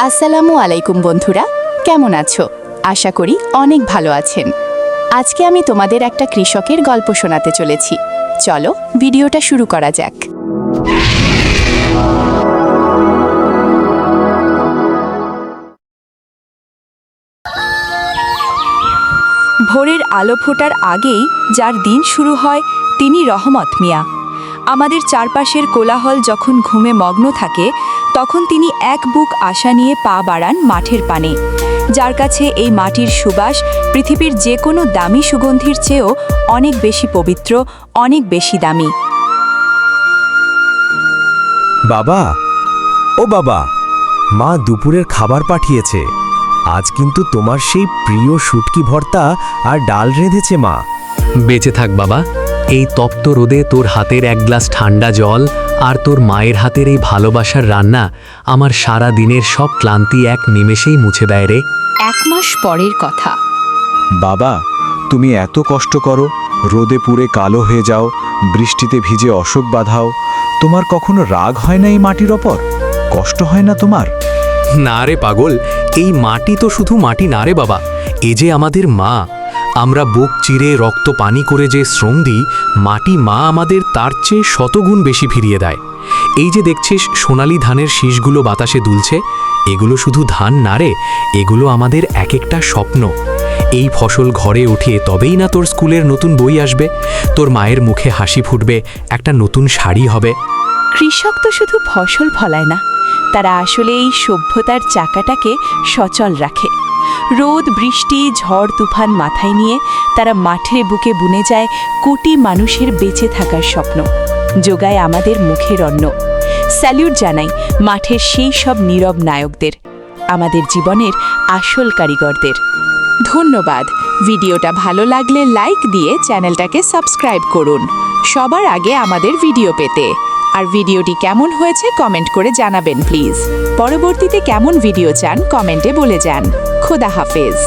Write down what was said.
আসসালামু আলাইকুম বন্ধুরা, কেমন আছো? আশা করি অনেক ভালো আছেন। আজকে আমি তোমাদের একটা কৃষকের গল্প শোনাতে চলেছি। চলো ভিডিওটা শুরু করা যাক। ভোরের আলো ফোটার আগেই যার দিন শুরু হয় তিনি রহমত মিয়া। আমাদের চারপাশের কোলাহল যখন ঘুমে মগ্ন থাকে, তখন তিনি এক বুক আশা নিয়ে পা বাড়ান মাঠের পানে, যার কাছে এই মাটির সুবাস পৃথিবীর যে কোনো দামি সুগন্ধির চেয়েও অনেক বেশি পবিত্র, অনেক বেশি দামি। বাবা, ও বাবা, মা দুপুরের খাবার পাঠিয়েছে। আজ কিন্তু তোমার সেই প্রিয় শুটকি ভর্তা আর ডাল রেঁধেছে মা। বেঁচে থাক বাবা। এই তপ্ত রোদে তোর হাতের এক গ্লাস ঠান্ডা জল আর তোর মায়ের হাতের এই ভালোবাসার রান্না আমার সারা দিনের সব ক্লান্তি এক নিমেষেই মুছে দেয় রে। 1 মাস পরের কথা। বাবা, তুমি এত কষ্ট করো, রোদে পুড়ে কালো হয়ে যাও, বৃষ্টিতে ভিজে অসুখ বাঁধাও, তোমার কখনো রাগ হয় না এই মাটির ওপর? কষ্ট হয় না তোমার? না রে পাগল, এই মাটি তো শুধু মাটি না রে বাবা, এ যে আমাদের মা। আমরা বুক চিরে রক্ত পানি করে যে শ্রম দিই, মাটি মা আমাদের তার চেয়ে শতগুণ বেশি ফিরিয়ে দেয়। এই যে দেখছিস সোনালি ধানের শীষগুলো বাতাসে দুলছে, এগুলো শুধু ধান না রে, এগুলো আমাদের এক একটা স্বপ্ন। এই ফসল ঘরে উঠিয়ে তবেই না তোর স্কুলের নতুন বই আসবে, তোর মায়ের মুখে হাসি ফুটবে, একটা নতুন শাড়ি হবে। কৃষক তো শুধু ফসল ফলায় না, তারা আসলে এই সভ্যতার চাকাটাকে সচল রাখে। রোদ, বৃষ্টি, ঝড় তুফান মাথায় নিয়ে তারা মাঠের বুকে বুনে যায় কোটি মানুষের বেঁচে থাকার স্বপ্ন, যোগায় আমাদের মুখের অন্ন। স্যালিউট জানাই মাঠের সেই সব নীরব নায়কদের, আমাদের জীবনের আসল কারিগরদের। ধন্যবাদ। ভিডিওটা ভালো লাগলে লাইক দিয়ে চ্যানেলটাকে সাবস্ক্রাইব করুন সবার আগে আমাদের ভিডিও পেতে। আর ভিডিওটি কেমন হয়েছে কমেন্ট করে জানাবেন প্লিজ। পরবর্তীতে কেমন ভিডিও চান কমেন্টে বলে যান। খোদা হাফেজ।